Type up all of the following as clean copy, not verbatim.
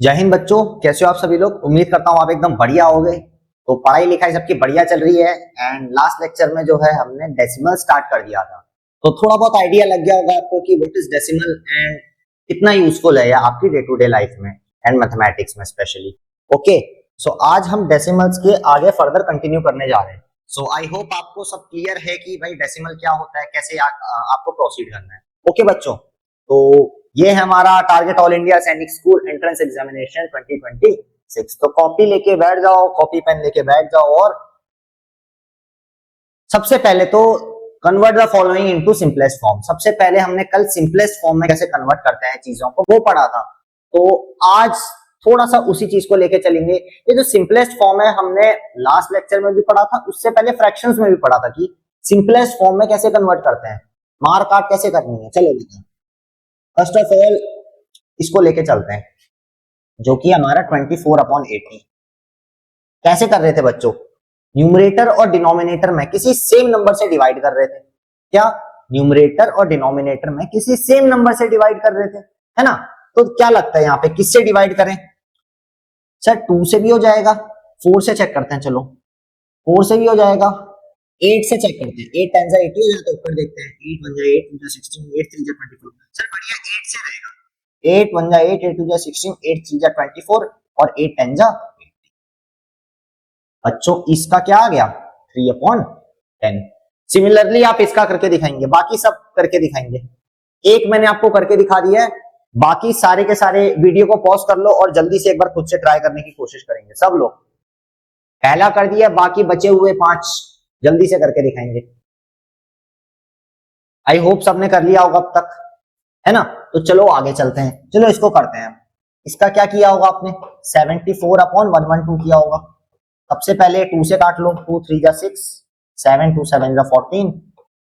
जय हिंद बच्चों, कैसे हो आप सभी लोग। उम्मीद करता हूँ आप एकदम बढ़िया हो गए। तो पढ़ाई लिखाई सबकी बढ़िया चल रही है। एंड लास्ट लेक्चर में जो है हमने डेसिमल स्टार्ट कर दिया था, तो थोड़ा बहुत आइडिया लग गया होगा आपको कि व्हाट इज डेसिमल एंड कितना यूजफुल है या आपकी डे टू डे लाइफ में एंड मैथमेटिक्स में स्पेशली। ओके, सो आज हम डेसिमल्स के आगे फर्दर कंटिन्यू करने जा रहे हैं। सो आई होप आपको सब क्लियर है कि भाई डेसिमल क्या होता है, कैसे आपको प्रोसीड करना है। ओके बच्चों, तो ये है हमारा टारगेट ऑल इंडिया सैनिक स्कूल एंट्रेंस एग्जामिनेशन 2026। तो कॉपी लेके बैठ जाओ, कॉपी पेन लेके बैठ जाओ और सबसे पहले तो convert the following into simplest form. सबसे पहले हमने कल सिंपलेस्ट फॉर्म में कैसे कन्वर्ट करते हैं चीजों को वो पढ़ा था, तो आज थोड़ा सा उसी चीज को लेके चलेंगे। ये जो सिंपलेस्ट फॉर्म है हमने लास्ट लेक्चर में भी पढ़ा था, उससे पहले फ्रैक्शंस में भी पढ़ा था कि सिंपलेस्ट फॉर्म में कैसे कन्वर्ट करते हैं, मार काट कैसे करनी है। चलो देखिए, फर्स्ट ऑफ ऑल इसको लेके चलते हैं जो कि हमारा 24/80 कैसे कर रहे थे बच्चों। न्यूमरेटर और डिनोमिनेटर में किसी सेम नंबर से डिवाइड कर रहे थे। क्या न्यूमरेटर और डिनोमिनेटर में किसी सेम नंबर से डिवाइड कर रहे थे, है ना। तो क्या लगता है यहाँ पे किससे डिवाइड करें। सर 2 से भी हो जाएगा, 4 से चेक करते हैं। चलो 4 से भी हो जाएगा, 8 से चेक करते हैं। 8 टाइम्स 80 हो जाता है, ऊपर देखते हैं। 8 1 जा 8 2 जा 16 8 3 जा 24। सर बढ़िया 8 से रहेगा। 8 1 जा 8 8 2 जा 16 8 3 जा 24 और 8 10 जा 80। बच्चों इसका क्या आ गया 3/10। सिमिलरली आप इसका करके दिखाएंगे, बाकी सब करके दिखाएंगे। एक मैंने आपको करके दिखा दिया है, बाकी सारे के सारे वीडियो को पॉज कर लो और जल्दी से एक बार खुद से ट्राई करने की कोशिश करेंगे सब लोग। पहला कर दिया, बाकी बचे हुए 5 जल्दी से करके दिखाएंगे। आई होप सबने कर लिया होगा अब तक, है ना। तो चलो आगे चलते हैं, चलो इसको करते हैं। इसका क्या किया होगा आपने 74/112 किया होगा। सबसे पहले 2 से काट लो, 2 3 जा 6 7 2 7 जा 14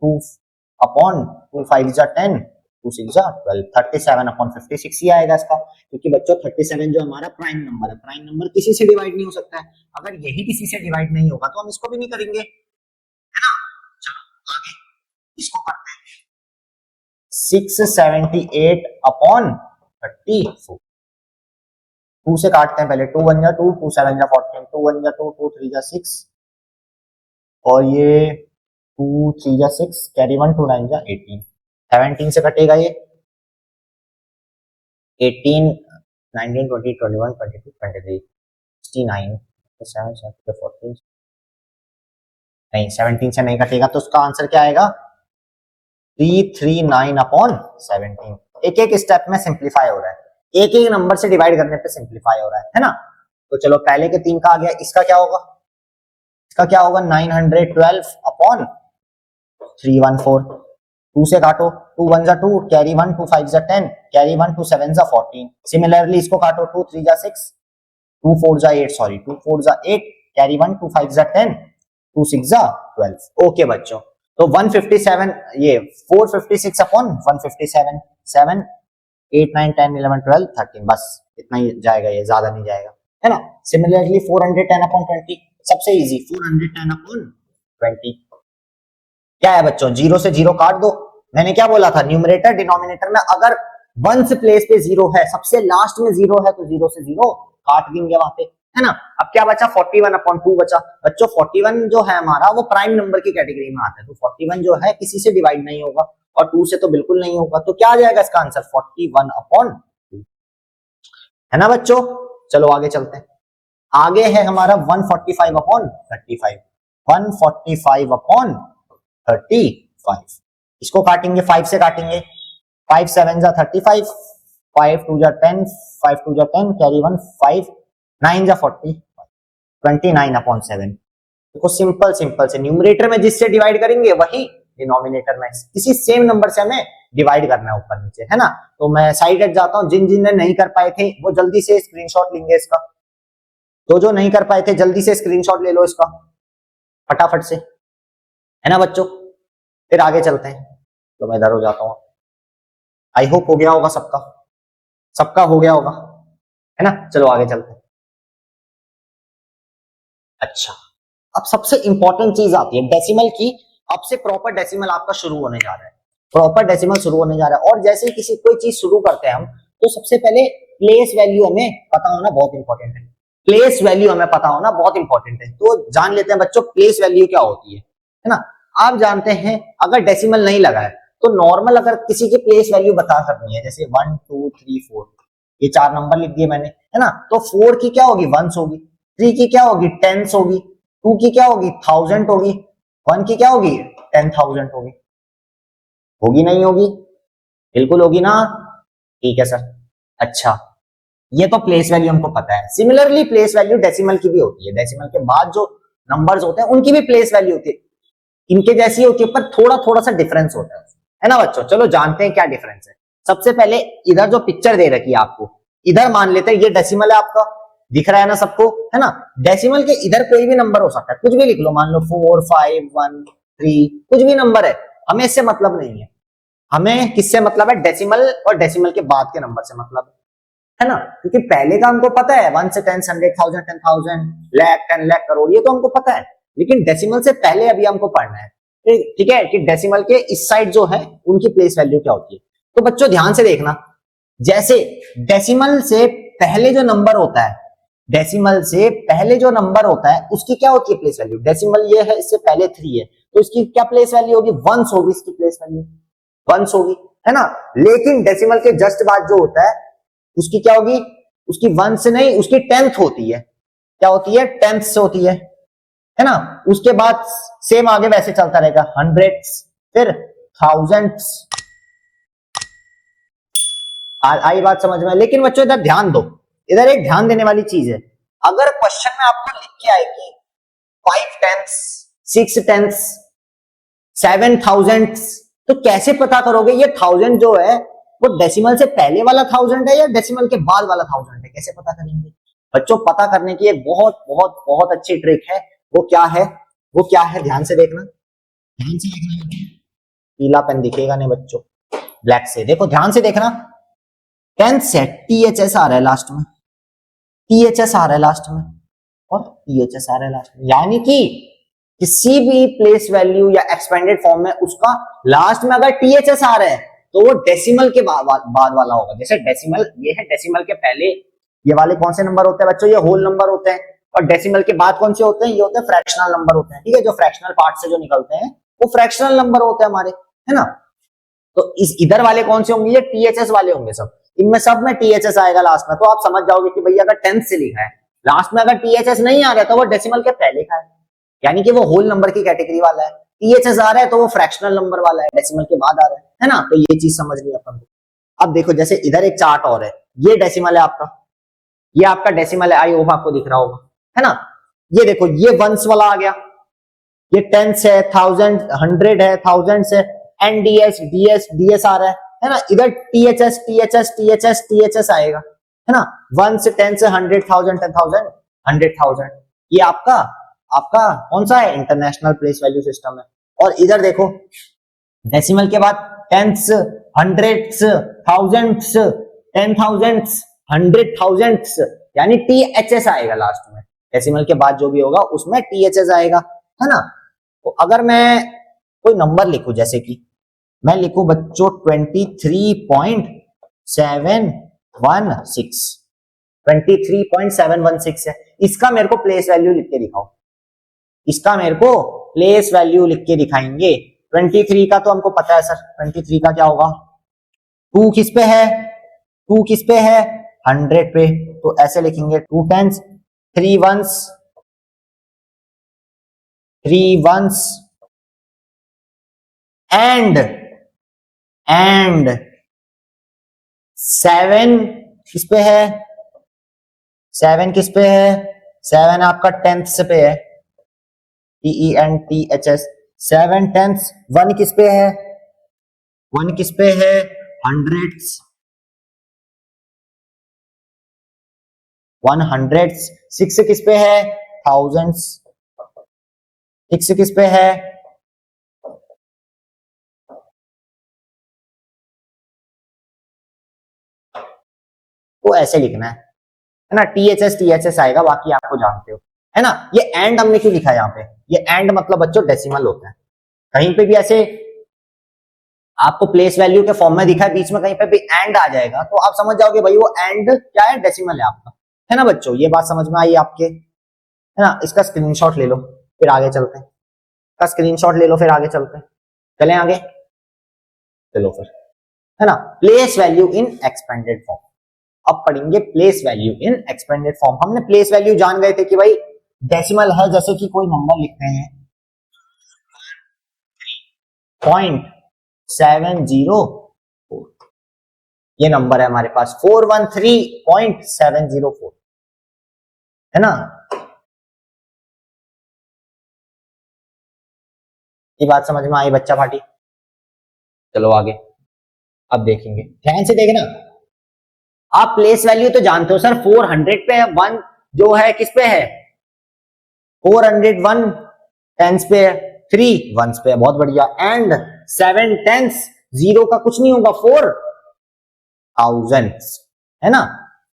2/2 5 जा 10 2 6 जा 12 37/56 ही आएगा इसका। क्योंकि बच्चों 37 जो हमारा प्राइम नंबर है, प्राइम नंबर किसी से डिवाइड नहीं हो सकता है। अगर यही किसी से डिवाइड नहीं होगा तो हम इसको भी नहीं करेंगे, है ना। चलो आगे इसको करते हैं। 678/34 2 से काटते हैं पहले। 2 1 जा 2 2 7 जा 14 2 1 जा 2 2 3 जा 6 और ये 2 3 जा 6 कैरी 1 2 9 जा 18। 17 से कटेगा ये 18 19 20 21 22 23 69 7 7 14 नहीं 17 से नहीं कटेगा, तो उसका आंसर क्या आएगा 339/17। एक एक स्टेप में सिंप्लीफाई हो रहा है, एक एक नंबर से डिवाइड करने पे सिंप्लीफाई हो रहा है ना। तो चलो पहले के 3 का आ गया, इसका क्या होगा, इसका क्या होगा 912/314। 2 से काटो, 2 1 जा 2 कैरी 1 2 5 जा 10 कैरी 1 2 7 जा 14। सिमिलरली इसको काटो, 2 3 जा 6 2 4 जा 8 सॉरी 2 4 जा 8 कैरी 1 2 5 जा 10 2 6 जा 12। ओके बच्चों, तो 157 ये 456/157 7 8 9 10 11 12 13 बस इतना ही जाएगा, ये ज्यादा नहीं जाएगा, है ना। सिमिलरली 410/20 सबसे इजी 410/20 क्या है बच्चों, 0 से 0 काट दो। मैंने क्या बोला था, न्यूमरेटर डिनोमिनेटर में अगर वंस प्लेस पे 0 है, सबसे लास्ट में 0 है, तो 0 से 0 काट देंगे वहां पे, है ना। अब क्या बचा 41/2 बचा। बच्चों 41 जो है हमारा वो प्राइम नंबर की कैटेगरी में आता है, तो 41 जो है किसी से डिवाइड नहीं होगा और 2 से तो बिल्कुल नहीं होगा। तो क्या आ जाएगा इसका आंसर 41/2, है ना बच्चों। चलो आगे चलते हैं। आगे है हमारा 145/35 145/35। इसको काटेंगे 5 से काटेंगे। 5 7 जा 35 5 2 जा 10 5 2 जा 10 कैरी 1 5 9 जा 40 29/7। देखो सिंपल सिंपल से न्यूमरेटर में जिससे डिवाइड करेंगे वही डिनोमिनेटर में किसी सेम नंबर से हमें डिवाइड करना है, ऊपर नीचे, है ना। तो मैं साइड हट जाता हूं, जिन जिन ने नहीं कर पाए थे वो जल्दी से स्क्रीनशॉट लेंगे इसका। तो जो नहीं कर पाए थे जल्दी से स्क्रीनशॉट ले लो इसका फटाफट से, है ना बच्चों। फिर आगे चलते हैं। तो मैं इधर हो जाता हूं। आई होप हो गया होगा सबका, सबका हो गया होगा, है ना। चलो आगे चलते हैं। अच्छा, अब सबसे इंपॉर्टेंट चीज आती है डेसिमल की। अब से प्रॉपर डेसिमल आपका शुरू होने जा रहा है, प्रॉपर डेसिमल शुरू होने जा रहा है। और जैसे ही किसी कोई चीज शुरू करते हैं हम, तो सबसे पहले प्लेस वैल्यू हमें पता होना बहुत इंपॉर्टेंट है। प्लेस वैल्यू हमें पता होना बहुत इंपॉर्टेंट है। तो जान लेते हैं बच्चों प्लेस वैल्यू क्या होती है ना। आप जानते हैं अगर डेसिमल नहीं लगा है तो नॉर्मल अगर किसी की प्लेस वैल्यू बता सकनी है, जैसे 1 2 3 4, ये 4 नंबर लिख दिए मैंने, है ना। तो 4 की क्या होगी, वंस होगी। 3 की क्या होगी, टेंस होगी। 2 की क्या होगी, थाउजेंड होगी। 1 की क्या होगी, 10,000 होगी। होगी नहीं होगी, बिल्कुल होगी ना। ठीक है सर। अच्छा, ये तो प्लेस वैल्यू हमको पता है। सिमिलरली प्लेस वैल्यू डेसिमल की भी होती है। डेसिमल के बाद जो नंबर्स होते हैं उनकी भी प्लेस वैल्यू होती है, इनके जैसी होती है, पर थोड़ा थोड़ा सा डिफरेंस होता है ना बच्चों। चलो जानते हैं क्या डिफरेंस है। सबसे पहले इधर जो पिक्चर दे रखी है आपको, इधर मान लेते हैं ये डेसिमल है आपका, दिख रहा है ना सबको, है ना। डेसिमल के इधर कोई भी नंबर हो सकता है, कुछ भी लिख लो, मान लो 4 5 1 3, कुछ भी नंबर है, हमें इससे मतलब नहीं है। हमें किससे मतलब है, डेसिमल और डेसिमल के बाद के नंबर से मतलब है ना। क्योंकि पहले का हमको पता है 1 से 10, 100,000, 10,000, लाख, 10 लाख, करोड़, ये तो हमको पता है। लेकिन डेसिमल से पहले अभी हमको पढ़ना है, ठीक है, कि डेसिमल के इस साइड जो है उनकी प्लेस वैल्यू क्या होती है। तो बच्चों ध्यान से देखना, जैसे डेसिमल से पहले जो नंबर होता है, डेसिमल से पहले जो नंबर होता है उसकी क्या होती है प्लेस वैल्यू। डेसिमल ये है, इससे पहले 3 है, तो इसकी क्या प्लेस वैल्यू होगी, वंस होगी। इसकी प्लेस वैल्यू वंस होगी, है ना। लेकिन डेसिमल के जस्ट बाद जो होता है उसकी क्या होगी, उसकी वन से नहीं, उसकी 10th होती है। क्या होती है, 10th से होती है ना। उसके बाद सेम आगे वैसे चलता रहेगा, हंड्रेड्स, फिर थाउजेंड्स। आई बात समझ में। लेकिन बच्चों इधर ध्यान दो, इधर एक ध्यान देने वाली चीज है। अगर क्वेश्चन में आपको लिख के आए कि 5 10ths, 6 10ths, 7 थाउजेंड्स, तो कैसे पता करोगे ये 1000 जो है वो डेसिमल से पहले वाला 1000 है या डेसिमल के बाद वाला 1000 है, कैसे पता करेंगे बच्चों। पता करने की एक बहुत बहुत बहुत अच्छी ट्रिक है। वो क्या है, वो क्या है, ध्यान से देखना, ध्यान से देखना। पीला पेन दिखेगा नहीं बच्चों, ब्लैक से देखो, ध्यान से देखना। 10 से THS आ रहा है लास्ट में, THS आ रहा है लास्ट में, और THS आ रहा है लास्ट में, यानी कि किसी भी प्लेस वैल्यू या एक्सपेंडेड फॉर्म में उसका लास्ट में अगर THS आ रहा है तो वो डेसिमल के बाद वाला होगा। जैसे डेसिमल ये है, डेसिमल के पहले ये वाले कौन से नंबर होते हैं बच्चों, ये होल नंबर होते हैं। और डेसिमल के बाद कौन से होते हैं, ये होते हैं फ्रैक्शनल नंबर होते हैं, ठीक है। जो फ्रैक्शनल पार्ट से जो निकलते हैं वो फ्रैक्शनल नंबर होते हैं हमारे, है ना। तो इस इधर वाले कौन से होंगे, ये THS वाले होंगे सब। इनमें सब में THS आएगा लास्ट में, तो आप समझ जाओगे कि भैया अगर 10th से लिखा है लास्ट में अगर THS नहीं आ रहा है तो वो डेसिमल के पहले का है, यानी कि वो होल नंबर की कैटेगरी वाला है। THS आ रहा है तो वो फ्रैक्शनल नंबर वाला है, डेसिमल के बाद आ रहा है ना। तो ये चीज समझ ली अपन को। अब देखो जैसे इधर एक चार्ट और है, ये डेसिमल है आपका, ये आपका डेसिमल है, आई होप आपको दिख रहा होगा, है ना। ये देखो ये वंस वाला आ गया, ये टेंस है, थाउजेंड, हंड्रेड है, थाउजेंड्स है, NDS DS DS आ रहा है ना। इधर THS THS THS THS आएगा, है ना। 1 से 10 से 100,000, 10,000, 100,000, ये आपका आपका कौन सा है, इंटरनेशनल प्लेस वैल्यू सिस्टम है। और इधर देखो डेसिमल के बाद tense, hundreds, thousands, 10,000s, 100,000s, यानी THS आएगा लास्ट में। डेसिमल के बाद जो भी होगा उसमें THS आएगा, है ना। तो अगर मैं कोई नंबर लिखूं, जैसे कि मैं लिखूं बच्चों 23.716, 23.716 है, इसका मेरे को प्लेस वैल्यू लिख के दिखाओ, इसका मेरे को प्लेस वैल्यू लिख के दिखाएंगे। 23 का तो हमको पता है सर, 23 का क्या होगा, 2 किस पे है, 2 किस पे है, 100 पे, तो ऐसे लिखेंगे 2 10s, 3 1s, 3 1s, एंड 7 किस पे है, 7 किस पे है, 7 आपका 10th पे है, TENTHS, 7 10ths। 1 किस पे है, 1 किस पे है, हंड्रेड्स, 100s। 6 किस पे है, थाउजेंड्स, 6 किस पे है, तो ऐसे लिखना है ना। THS THS आएगा, बाकी आपको जानते हो, है ना। ये एंड हमने क्यों लिखा है यहाँ पे, ये एंड मतलब बच्चों डेसिमल होता है। कहीं पे भी ऐसे आपको प्लेस वैल्यू के फॉर्म में दिखा है, बीच में कहीं पे भी एंड आ जाएगा तो आप समझ जाओगे भाई वो एंड क्या है, डेसिमल है आपका, है ना बच्चों। ये बात समझ में आई आपके, है ना। इसका स्क्रीनशॉट ले लो फिर आगे चलते हैं, इसका स्क्रीनशॉट ले लो फिर आगे चलते हैं, चलें आगे, चलो फिर, है ना। Place value in expanded form, अब पढ़ेंगे place value in expanded form. हमने प्लेस वैल्यू जान गए थे कि भाई डेसिमल है, जैसे कि कोई नंबर लिखते हैं 0.704, ये नंबर है हमारे पास 413.704, है ना। ये बात समझ में आई बच्चा पार्टी, चलो आगे अब देखेंगे, ध्यान से देखना। आप प्लेस वैल्यू तो जानते हो सर, 400 पे है, 1 जो है किस पे है, 401 टेंस पे है, 3 वंस पे है, बहुत बढ़िया, एंड 7 टेंस, 0 का कुछ नहीं होगा, 4 थाउजेंड्स, है ना।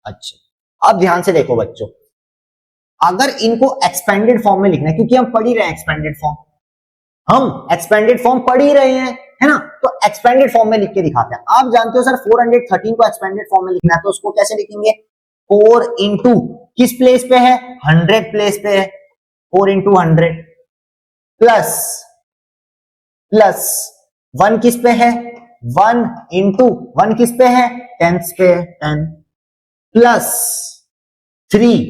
अच्छा अब ध्यान से देखो बच्चों, अगर इनको एक्सपेंडेड फॉर्म में लिखना है, क्योंकि हम पढ़ ही रहे हैं एक्सपेंडेड फॉर्म, हम एक्सपेंडेड फॉर्म पढ़ ही रहे हैं, है ना, तो एक्सपेंडेड फॉर्म में लिख के दिखाते हैं। आप जानते हो सर 413 को एक्सपेंडेड फॉर्म में लिखना है तो उसको कैसे लिखेंगे, 4 इंटू किस प्लेस पे है, 100 प्लेस पे है, 4 इंटू 100 प्लस 1 किस पे है, 1 इंटू 1 किस पे है, टेंस पे है, 10 प्लस 3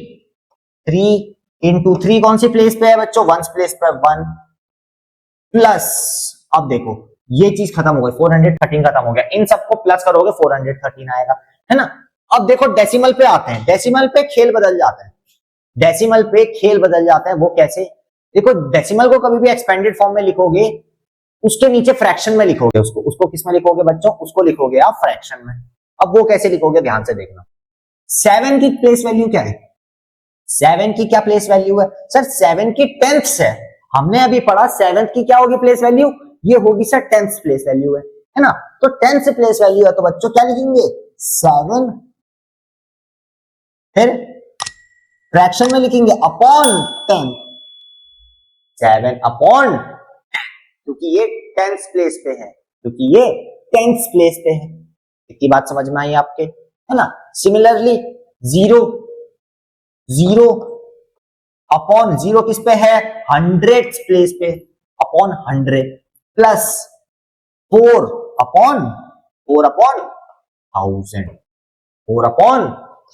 इंटू 3 कौन सी प्लेस पे है बच्चों, वंस प्लेस पे, 1 प्लस, अब देखो ये चीज खत्म हो गई, 413 खत्म हो गया, इन सबको प्लस करोगे 413 आएगा, है ना। अब देखो डेसिमल पे आते हैं, डेसिमल पे खेल बदल जाता है, डेसिमल पे खेल बदल जाता है, वो कैसे, देखो डेसिमल को कभी भी एक्सपेंडेड फॉर्म में लिखोगे उसके नीचे फ्रैक्शन में लिखोगे, उसको किस में लिखोगे बच्चों, उसको लिखोगे आप फ्रैक्शन में। अब वो कैसे लिखोगे ध्यान से देखना, 7 की प्लेस वैल्यू क्या है, 7 की क्या प्लेस वैल्यू है सर, 7 की टेंथ है, हमने अभी पढ़ा 7 की क्या होगी प्लेस वैल्यू, ये होगी सर 10th प्लेस वैल्यू है ना। तो 10th प्लेस वैल्यू है तो बच्चों क्या लिखेंगे, 7 फिर फ्रैक्शन में लिखेंगे अपॉन 10, 7 अपॉन, क्योंकि ये 10th प्लेस पे है, क्योंकि ये 10th प्लेस पे है, इतनी बात समझ में आई आपके, है ना। सिमिलरली 0 अपॉन 0 किस पे है, 100th प्लेस पे, upon 100 plus 4 upon 1000, 4 upon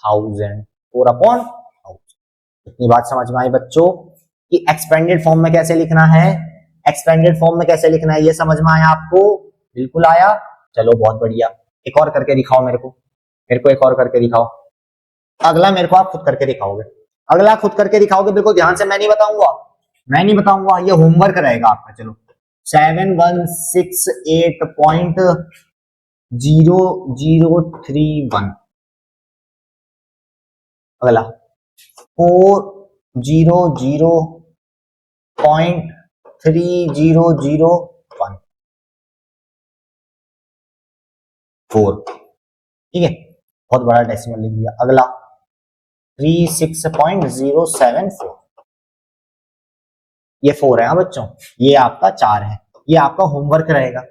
1000, 4 upon 1000। इतनी बात समझ में आई बच्चों कि एक्सपेंडेड फॉर्म में कैसे लिखना है, एक्सपेंडेड फॉर्म में कैसे लिखना है, ये समझ में आया आपको, बिल्कुल आया, चलो बहुत बढ़िया। एक और करके दिखाओ मेरे को एक और करके दिखाओ, अगला मेरे को आप खुद करके दिखाओगे, अगला खुद करके दिखाओगे, बिल्कुल ध्यान से, मैं नहीं बताऊंगा, ये होमवर्क रहेगा आपका। चलो 7168.0031, अगला 400.3001, 4, ठीक है, बहुत बड़ा डेसिमल लिख दिया। अगला 36.074, ये 4 है बच्चों, ये आपका 4 है, ये आपका होमवर्क रहेगा,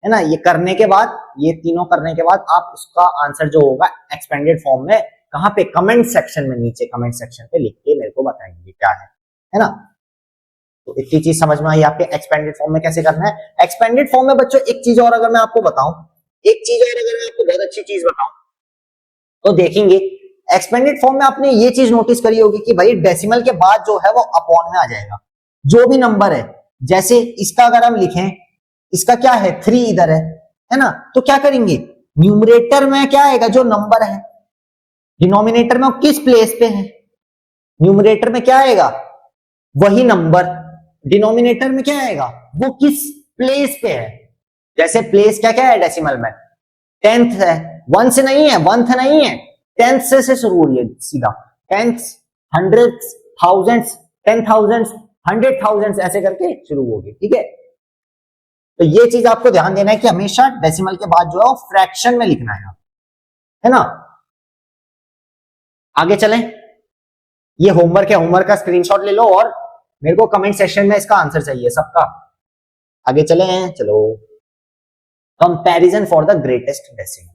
है ना। ये करने के बाद, ये तीनों करने के बाद आप उसका आंसर जो होगा एक्सपेंडेड फॉर्म में, कहां पे, कमेंट सेक्शन में, नीचे कमेंट सेक्शन पे लिख के मेरे को बताएंगे क्या है ना। तो इतनी चीज समझ में आई आपके, एक्सपेंडेड फॉर्म में कैसे करना है। एक्सपेंडेड फॉर्म में बच्चों एक चीज और अगर मैं आपको बताऊं, बहुत अच्छी चीज बताऊं तो देखेंगे, एक्सपेंडेड फॉर्म में आपने ये चीज नोटिस करी होगी कि भाई डेसिमल के बाद जो है वो अपॉन में आ जाएगा, जो भी नंबर है, जैसे इसका अगर हम लिखें, इसका क्या है 3 इधर है ना, तो क्या करेंगे, न्यूमरेटर में क्या आएगा, जो नंबर है, डिनोमिनेटर में किस प्लेस पे है, न्यूमरेटर में क्या आएगा, वही नंबर, डिनोमिनेटर में क्या आएगा, वो किस प्लेस पे है, जैसे प्लेस क्या क्या है डेसिमल में, 10th है, 1 से नहीं है, 1th नहीं है, 10th से शुरू हो रही है सीधा, 10th, 100th, 1000th, 10,000, 100,000 ऐसे करके शुरू होगी, ठीक है। तो ये चीज आपको ध्यान देना है कि हमेशा डेसिमल के बाद जो है फ्रैक्शन में लिखना है ना। आगे चलें, ये होमवर्क है, होमवर्क का स्क्रीनशॉट ले लो और मेरे को कमेंट सेक्शन में इसका आंसर चाहिए सबका। आगे चले हैं, चलो। Comparison for the greatest decimal,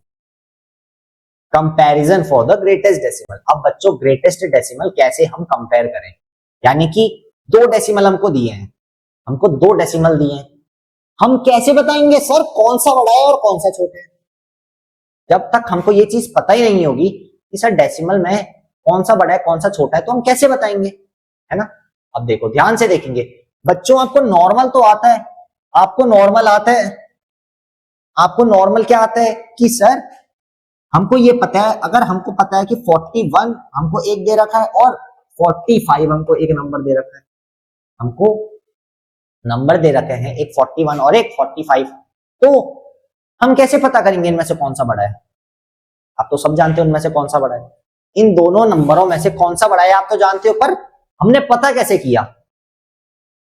comparison for the greatest decimal. अब बच्चों ग्रेटेस्ट डेसिमल कैसे हम कंपेयर करें, यानी कि दो डेसिमल हमको दिए हैं, हमको दो डेसिमल दिए हैं, हम कैसे बताएंगे सर कौन सा बड़ा है और कौन सा छोटा है? जब तक हमको ये चीज पता ही नहीं होगी कि सर डेसिमल में कौन सा बड़ा है कौन सा छोटा है, तो हम कैसे बताएंगे, है ना। अब देखो ध्यान से देखेंगे बच्चों, आपको नॉर्मल तो आता है, आपको नॉर्मल आता है, आपको नॉर्मल क्या आता है कि सर हमको ये पता है, अगर हमको पता है कि 41 हमको एक दे रखा है और 45 हमको एक नंबर दे रखा है, हमको नंबर दे रखे हैं एक 41 और एक 45, तो हम कैसे पता करेंगे इनमें से कौन सा बड़ा है? आप तो सब जानते हो इनमें से कौन सा बड़ा है, इन दोनों नंबरों में से कौन सा बड़ा है आप तो जानते हो, पर हमने पता कैसे किया?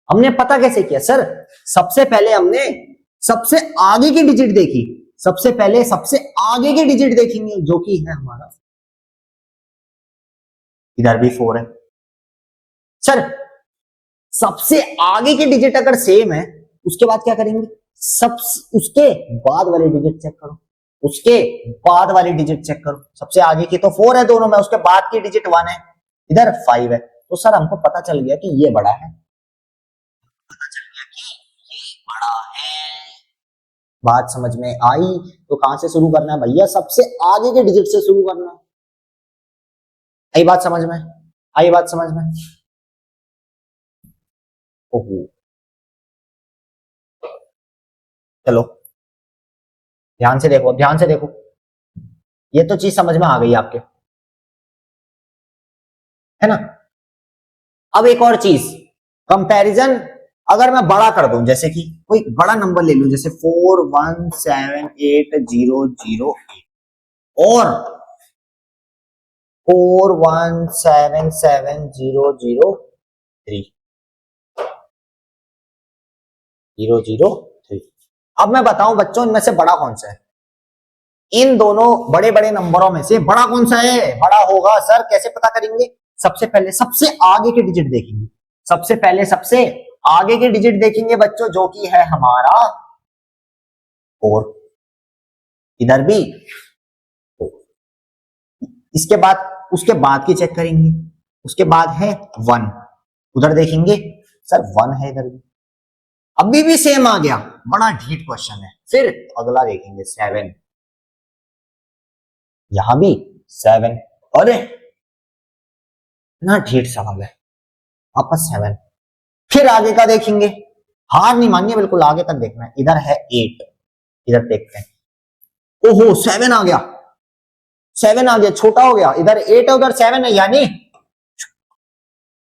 हमने पता कैसे किया सर? सबसे पहले हमने सबसे आगे की डिजिट देखी, सबसे पहले सबसे आगे की डिजिट देखेंगे जो कि है हमारा, इधर भी 4 है सर। सबसे आगे की डिजिट अगर सेम है उसके बाद क्या करेंगे? सब उसके बाद वाली डिजिट चेक करो, उसके बाद वाली डिजिट चेक करो। सबसे आगे की तो 4 है दोनों में, उसके बाद की डिजिट 1 है, इधर 5 है, तो सर हमको पता चल गया कि ये बड़ा है, पता चल गया कि ये बड़ा है। बात समझ में आई? तो कहां से शुरू करना है भैया? सबसे आगे के डिजिट से शुरू करना है। आई बात समझ में? आई बात समझ में? ओहो, चलो ध्यान से देखो, ध्यान से देखो, ये तो चीज समझ में आ गई आपके, है ना। अब एक और चीज, कंपैरिजन अगर मैं बड़ा कर दूं, जैसे कि कोई बड़ा नंबर ले लूं, जैसे 41780008 और 4177003003। अब मैं बताऊं बच्चों इनमें से बड़ा कौन सा है? इन दोनों बड़े बड़े नंबरों में से बड़ा कौन सा है? बड़ा होगा सर, कैसे पता करेंगे? सबसे पहले सबसे आगे के डिजिट देखेंगे, सबसे पहले सबसे आगे के डिजिट देखेंगे बच्चों, जो कि है हमारा 4, इधर भी 4। इसके बाद उसके बाद की चेक करेंगे, उसके बाद है 1, उधर देखेंगे सर 1 है इधर भी, अभी भी सेम आ गया, बड़ा ढीठ क्वेश्चन है। फिर अगला देखेंगे 7, यहां भी 7, अरे इतना ढीठ सवाल है, वापस 7। फिर आगे का देखेंगे, हार नहीं मानिए, बिल्कुल आगे तक देखना है। इधर है 8, इधर देखते हैं, ओहो 7 आ गया, 7 आ गया, छोटा हो गया, इधर 8 है उधर 7 है, यानी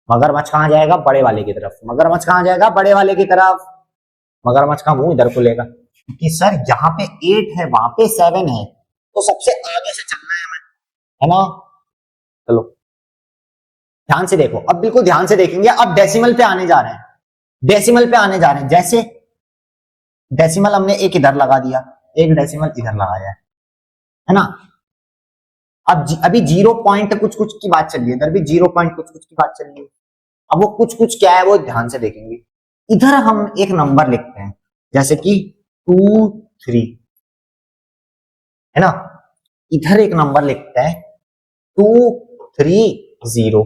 मगरमच्छ कहां जाएगा? बड़े वाले की तरफ। मगरमच्छ कहां जाएगा? बड़े वाले की तरफ। मगरमच्छ का मुंह इधर खुलेगा, क्योंकि सर यहाँ पे 8 है वहां पे 7 है, तो सबसे आगे से चलना है हमें, है ना। चलो ध्यान से देखो, अब बिल्कुल ध्यान से देखेंगे। अब डेसिमल पे आने जा रहे हैं, डेसिमल पे आने जा रहे हैं। जैसे डेसिमल हमने एक इधर लगा दिया, एक डेसिमल इधर लगाया है ना। अब अभी 0 पॉइंट कुछ कुछ की बात चल रही है, इधर भी 0 पॉइंट कुछ कुछ की बात चल रही है। अब वो कुछ कुछ क्या है वो ध्यान से देखेंगे। इधर हम एक नंबर लिखते हैं, जैसे कि 2 3, है ना। इधर एक नंबर लिखते हैं 2 3 0,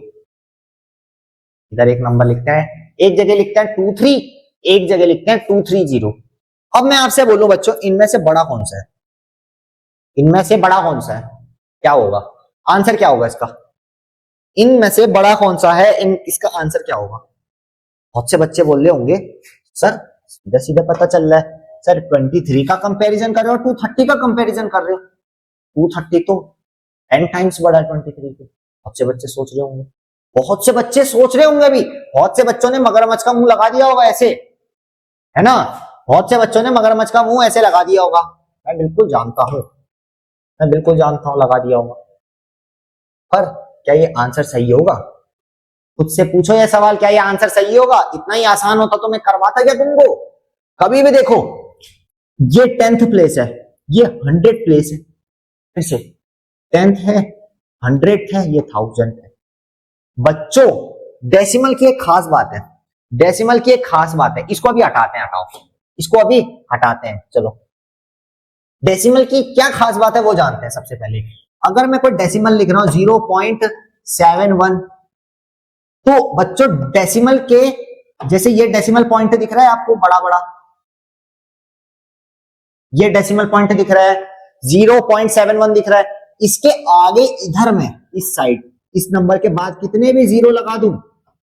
इधर एक नंबर लिखते हैं, एक जगह लिखते हैं 2 3, एक जगह लिखते हैं 2 3 0। अब मैं आपसे बोलूं बच्चों, इनमें से बड़ा कौन सा है? इनमें से बड़ा कौन सा है? क्या होगा आंसर? क्या होगा इसका? इनमें से बड़ा कौन सा है? इसका आंसर क्या होगा? बहुत से बच्चे बोल रहे होंगे सर सीधा सीधा पता चल रहा है, सर 23 का कंपैरिजन कर रहे हो 230 का कंपैरिजन कर रहे हो, 230 तो 10 टाइम्स बड़ा है 23 के। बहुत से बच्चे सोच रहे होंगे, बहुत से बच्चे सोच रहे होंगे, अभी बहुत से बच्चों ने मगरमच्छ का मुंह लगा दिया होगा ऐसे, है ना। बहुत से बच्चों ने मगरमच्छ का मुंह ऐसे लगा दिया होगा, मैं बिल्कुल जानता हूं, मैं बिल्कुल जानता हूं लगा दिया होगा, पर क्या ये आंसर सही होगा? खुद से पूछो ये सवाल, क्या ये आंसर सही होगा? इतना ही आसान होता तो मैं करवाता क्या तुमको? कभी भी देखो, ये 10th प्लेस है, ये 100 प्लेस है, फिर से 10th है, 100 है, ये 1000 है। बच्चों डेसिमल की एक खास बात है, डेसिमल की एक खास बात है, इसको अभी हटाते हैं, हटाओ इसको अभी हटाते हैं। चलो डेसिमल की क्या खास बात है वो जानते हैं। सबसे पहले अगर मैं कोई डेसिमल लिख रहा हूं 0.71, तो बच्चों डेसिमल के जैसे ये डेसिमल पॉइंट दिख रहा है आपको बड़ा बड़ा, ये डेसिमल पॉइंट दिख रहा है, 0.71 दिख रहा है, इसके आगे इधर में इस साइड इस नंबर के बाद कितने भी जीरो लगा दूं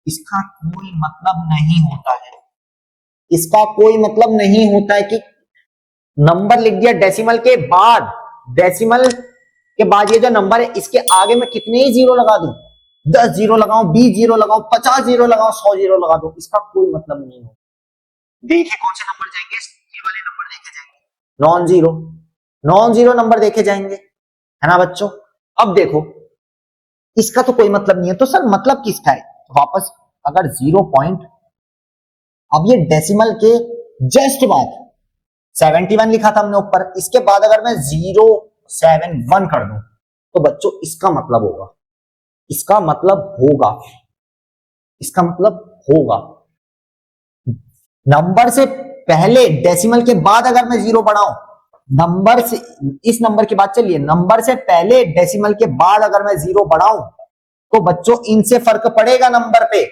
इसका कोई मतलब नहीं होता है। इसका कोई मतलब नहीं होता है कि नंबर लिख दिया डेसिमल के बाद, डेसिमल के बाद ये जो नंबर है इसके आगे मैं कितने ही जीरो लगा दूं, 10 जीरो लगाऊं, 20 जीरो लगाऊं, 50 जीरो लगाऊं, 100 जीरो लगा दूं, इसका कोई मतलब नहीं हो। देखिए कौन से नंबर जाएंगे, ये वाले नंबर देखे जाएंगे, non zero, non zero number देखे जाएंगे, है ना बच्चों। अब देखो इसका तो कोई मतलब नहीं है, तो सर मतलब किसका है, वापस अगर 0 पॉइंट, अब ये डेसिमल के जस्ट बाद 71 लिखा था हमने ऊपर, इसके बाद अगर मैं 071 कर दूं तो बच्चों इसका मतलब होगा, इसका मतलब होगा, इसका मतलब होगा नंबर से पहले डेसिमल के बाद अगर मैं जीरो बढ़ाऊं, नंबर से इस नंबर के बाद, चलिए नंबर से पहले डेसिमल के बाद अगर मैं जीरो बढ़ाऊं तो बच्चों इनसे फर्क पड़ेगा नंबर पे,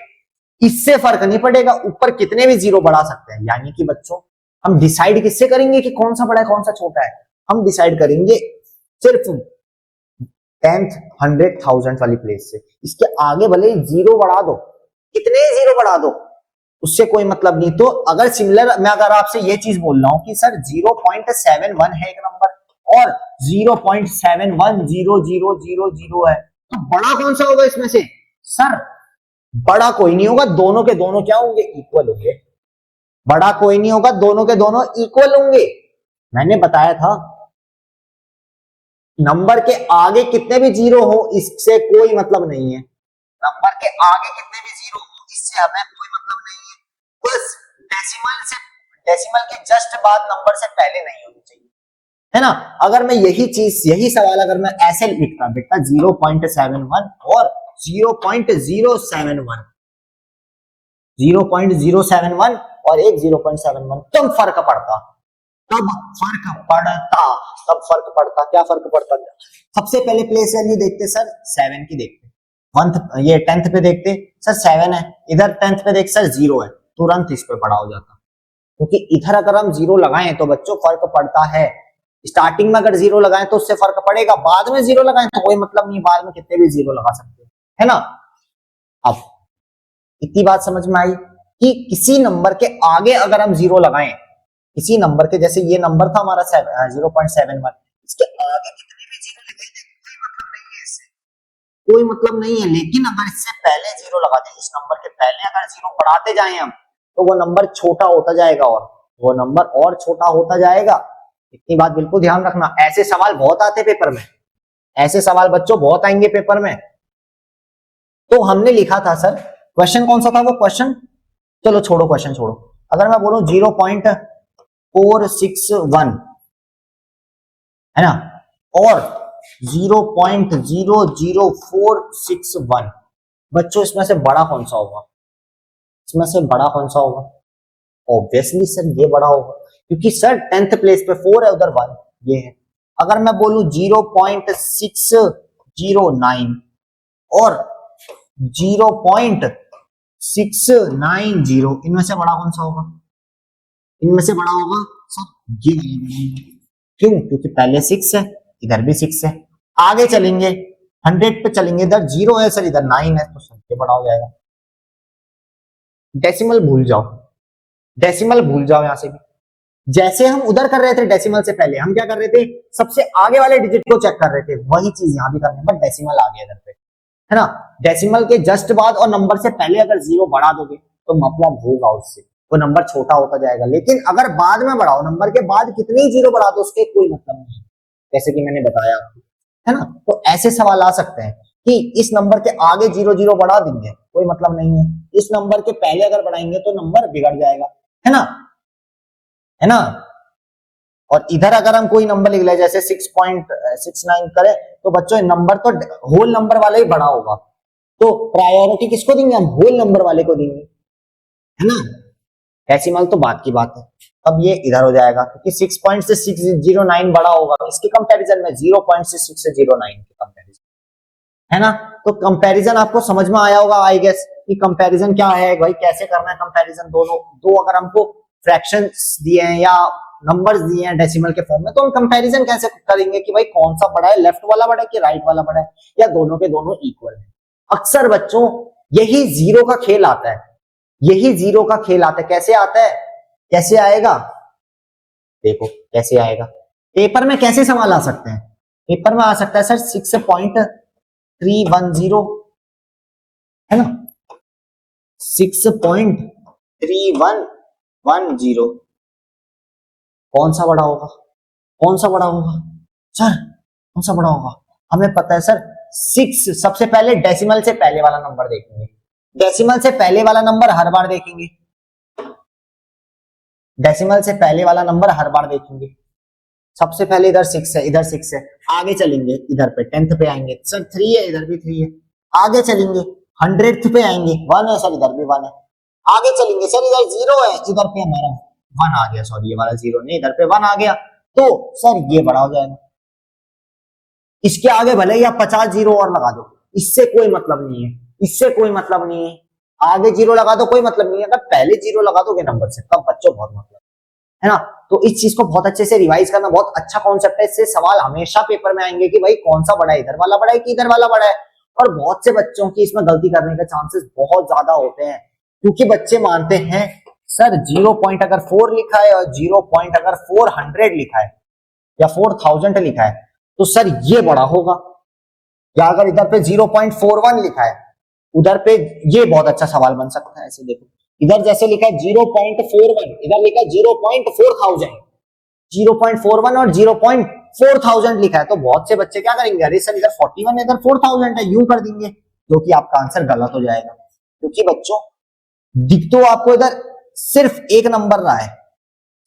इससे फर्क नहीं पड़ेगा, ऊपर कितने भी जीरो बढ़ा सकते हैं। यानी कि बच्चों हम डिसाइड किससे करेंगे कि कौन सा बड़ा है कौन सा छोटा है, हम डिसाइड करेंगे सिर्फ 10th 100,000 वाली प्लेस से। इसके आगे भले जीरो बढ़ा दो, कितने जीरो बढ़ा दो, उससे कोई मतलब नहीं। तो अगर सिमिलर मैं अगर आपसे ये चीज बोल रहा हूं कि सर 0.71 है एक नंबर और 0.710000 है, तो बड़ा कौन सा होगा इसमें से, सर बड़ा कोई नहीं होगा, दोनों के दोनों क्या होंगे, इक्वल होंगे। बड़ा कोई नहीं होगा, दोनों के दोनों इक्वल होंगे। मैंने बताया था नंबर के आगे कितने भी जीरो हो इससे कोई मतलब नहीं है, नंबर के आगे कितने भी जीरो हो इससे हमें कोई मतलब नहीं है, बस डेसिमल से, डेसिमल के जस्ट बाद नंबर से पहले नहीं होनी चाहिए, है ना। अगर मैं यही चीज, यही सवाल अगर मैं ऐसे लिखता बेटा 0.71 और 0.071, 0.071 और एक 0.71, तब फर्क पड़ता, तब फर्क पड़ता, तब फर्क पड़ता, क्या फर्क पड़ता। सबसे पहले प्लेस वैल्यू देखते सर 7 की देखते, 1th ये 10th पे देखते सर 7 है, इधर 10th पे देख सर 0 है, तुरंत इस पे बड़ा हो जाता, क्योंकि इधर अगर हम 0 लगाएं तो बच्चों फर्क पड़ता है। स्टार्टिंग में अगर 0 लगाएं तो उससे फर्क पड़ेगा, बाद में 0 लगाएं तो कोई मतलब नहीं, बाद में कितने भी 0 लगा सकते हैं, है ना। अब इतनी बात समझ में आई कि किसी नंबर के आगे अगर हम 0 लगाएं, किसी नंबर के, जैसे ये नंबर था हमारा 0.71, इसके आगे कितने भी जीरो लगे कोई मतलब नहीं है, इससे कोई मतलब नहीं है। लेकिन अगर इससे पहले जीरो लगा दें, इस नंबर के पहले अगर जीरो बढ़ाते जाएं हम, तो वो नंबर छोटा होता जाएगा और वो नंबर और छोटा होता जाएगा। इतनी बात बिल्कुल ध्यान रखना। ऐसे सवाल बहुत आते पेपर में, ऐसे सवाल बच्चों बहुत आएंगे पेपर में। तो हमने लिखा था सर, क्वेश्चन कौन सा था वो क्वेश्चन, चलो छोड़ो क्वेश्चन छोड़ो, अगर मैं बोलूं 0.461 है ना और 0.00461, बच्चों इसमें से बड़ा कौन सा होगा, इसमें से बड़ा कौन सा होगा, ऑब्वियसली सर ये बड़ा होगा, क्योंकि सर 10th प्लेस पे 4 है, उधर 1 ये है। अगर मैं बोलूं 0.609 और 0.690, इनमें से बड़ा कौन सा होगा, इनमें से बड़ा होगा सर ये, क्यों, क्योंकि पहले 6 है, इधर भी 6 है। आगे चलेंगे 100 पे चलेंगे, इधर 0 है सर, इधर 9 है, तो सर ये बड़ा हो जाएगा। डेसिमल भूल जाओ, डेसिमल भूल जाओ यहां से भी। जैसे हम उधर कर रहे थे डेसिमल से पहले, हम क्या कर रहे थे, सबसे आगे वाले डिजिट को चेक कर रहे थे, वही चीज यहां भी करनी है, बट डेसिमल आ गया इधर पे, है ना। डेसिमल के जस्ट बाद और नंबर से पहले अगर 0 बढ़ा दोगे तो मतलब होगा उससे, वो नंबर छोटा होता जाएगा। लेकिन अगर बाद में बढ़ाओ, नंबर के बाद कितने ही 0 बढ़ा दो उसके कोई मतलब नहीं है, जैसे कि मैंने बताया आपको, है ना। तो ऐसे सवाल आ सकते हैं कि इस नंबर के आगे 0 बढ़ा देंगे, कोई मतलब नहीं है, इस नंबर के पहले अगर बढ़ाएंगे तो नंबर बिगड़ जाएगा, है ना, है ना। और इधर अगर हम कोई नंबर लिख ले जैसे 6.69 करें तो बच्चों नंबर तो होल नंबर वाला ही बड़ा होगा, तो प्रायोरिटी किसको देंगे हम, होल नंबर वाले को देंगे, है ना। डेसिमल तो बात की बात है, अब ये इधर हो जाएगा क्योंकि 6 पॉइंट से 609 बड़ा होगा, इसके कंपैरिजन में 0 पॉइंट से 609 के कंपैरिजन, है ना। तो कंपैरिजन आपको समझ में आया होगा आई गेस कि कंपैरिजन क्या है भाई, कैसे करना है कंपैरिजन। दोनों दो अगर हमको फ्रैक्शंस दिए हैं या नंबर्स दिए हैं डेसिमल के फॉर्म में, तो हम कंपैरिजन कैसे करेंगे कि भाई कौन सा बड़ा है, लेफ्ट वाला बड़ा है कि राइट वाला बड़ा है, या दोनों के दोनों इक्वल है। अक्सर बच्चों यही जीरो का खेल आता है, यही जीरो का खेल आता है। कैसे आता है, कैसे आएगा, देखो कैसे आएगा। पेपर में कैसे सवाल आ सकते हैं, पेपर में आ सकता है सर 6.310, है ना, 6.3110। कौन सा बड़ा होगा, कौन सा बड़ा होगा सर, कौन सा बड़ा होगा। हमें पता है सर 6, सबसे पहले डेसिमल से पहले वाला नंबर देखेंगे, डेसिमल से पहले वाला नंबर हर बार देखेंगे, डेसिमल से पहले वाला नंबर हर बार देखेंगे। सबसे पहले इधर 6 है, इधर 6 है, आगे चलेंगे इधर पे 10th पे आएंगे सर 3 है, इधर भी 3 है, आगे चलेंगे 100th पे आएंगे 1 है सर, इधर भी 1 है, आगे चलेंगे सर इधर 0 है, इधर पे हमारा 1 आ गया, सॉरी ये वाला 0 नहीं, इधर पे 1 आ गया, तो सर ये बड़ा हो जाएगा। इसके आगे भले ही आप 50 जीरो और लगा दो, इससे कोई मतलब नहीं है, इससे कोई मतलब नहीं है, आगे 0 लगा दो कोई मतलब नहीं है, अगर पहले 0 लगा दोगे नंबर से तब बच्चों बहुत मतलब है ना। तो इस चीज को बहुत अच्छे से रिवाइज करना बहुत अच्छा कॉन्सेप्ट है, इससे सवाल हमेशा पेपर में आएंगे कि भाई कौन सा बड़ा है, इधर वाला बड़ा है कि इधर वाला बड़ा है। और बहुत से बच्चों की इसमें गलती करने के चांसेस बहुत ज्यादा होते हैं, क्योंकि बच्चे मानते हैं सर 0 पॉइंट अगर 4 लिखा है और 0 पॉइंट अगर 400 लिखा है या 4000 लिखा है तो सर ये बड़ा होगा, या अगर इधर पे 0.41 लिखा है उधर पे ये बहुत अच्छा सवाल बन सकता है। ऐसे देखो इधर जैसे लिखा है 0.41, इधर लिखा है 0.4000, 0.41 और 0.4000 लिखा है, तो बहुत से बच्चे क्या करेंगे, अरे सर इधर 41 इधर 4000 है, यूं कर देंगे, जो कि आपका आंसर गलत हो जाएगा। क्योंकि बच्चों दिख तो आपको इधर सिर्फ एक नंबर रहा है,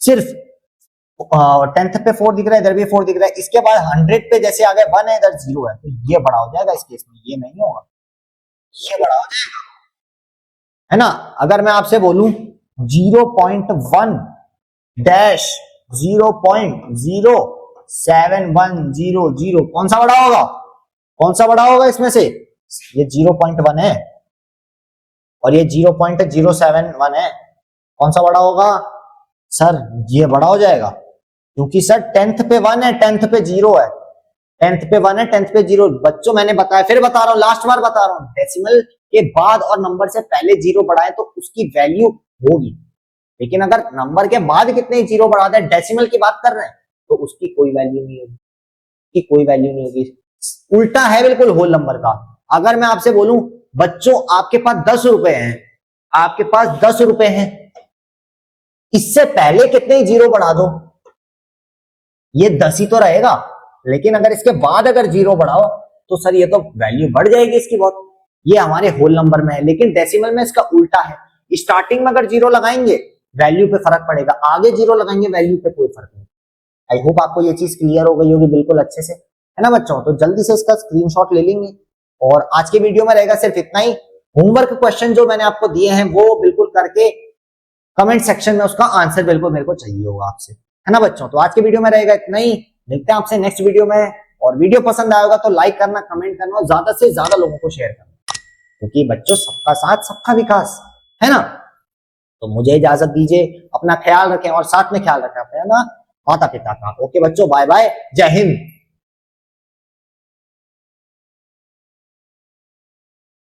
सिर्फ 10th पे 4 दिख रहा है, इधर भी 4 दिख रहा है, इसके बाद 100 पे जैसे आ गया 1 है, इधर 0 है, तो ये बड़ा हो जाएगा इस केस में, ये नहीं होगा, ये बड़ा हो जाएगा, है ना। अगर मैं आपसे बोलूं 0.1 डैश 0.07100, कौन सा बड़ा होगा, कौन सा बड़ा होगा इसमें से, ये 0.1 है और ये 0.071 है, कौन सा बड़ा होगा सर, ये बड़ा हो जाएगा, क्योंकि सर 10th पे 1 है, 10th पे 0 है, 10th पे 1 है, 10th पे 0। बच्चों मैंने बताया, फिर बता रहा हूं, लास्ट बार बता रहा हूं, डेसिमल के बाद और नंबर से पहले 0 बढ़ाए तो उसकी वैल्यू होगी, लेकिन अगर नंबर के बाद कितने 0 बढ़ा दें, डेसिमल की बात कर रहे हैं, तो उसकी कोई वैल्यू नहीं होगी, उसकी कोई वैल्यू नहीं होगी। उल्टा है बिल्कुल होल नंबर का। अगर मैं आपसे बोलूं बच्चों आपके पास 10 रुपए हैं, आपके पास 10 रुपए हैं, इससे पहले कितने 0 बढ़ा दो, ये 10 ही तो रहेगा, लेकिन अगर इसके बाद अगर 0 बढ़ाओ तो सर ये तो वैल्यू बढ़ जाएगी इसकी बहुत। ये हमारे होल नंबर में है, लेकिन डेसिमल में इसका उल्टा है, स्टार्टिंग में अगर 0 लगाएंगे वैल्यू पे फर्क पड़ेगा, आगे 0 लगाएंगे वैल्यू पे कोई फर्क नहीं। आई होप आपको ये चीज क्लियर हो गई होगी बिल्कुल अच्छे से, है ना बच्चों। तो जल्दी से इसका स्क्रीनशॉट ले लेंगे, और आज के वीडियो में रहेगा सिर्फ इतना ही। होमवर्क क्वेश्चन जो मैंने आपको दिए हैं वो बिल्कुल करके कमेंट सेक्शन में उसका आंसर बिल्कुल मेरे को चाहिए होगा आपसे, है ना बच्चों। तो आज के वीडियो में रहेगा इतना ही, मिलते हैं आपसे नेक्स्ट वीडियो में। और वीडियो पसंद आएगा तो लाइक करना, कमेंट करना और ज्यादा से ज्यादा लोगों को शेयर करना, क्योंकि बच्चों सबका साथ सबका विकास, है ना। तो मुझे इजाजत दीजिए, अपना ख्याल रखें और साथ में ख्याल रखें अपने ना माता पिता का। ओके बच्चों, बाय बाय, जय हिंद।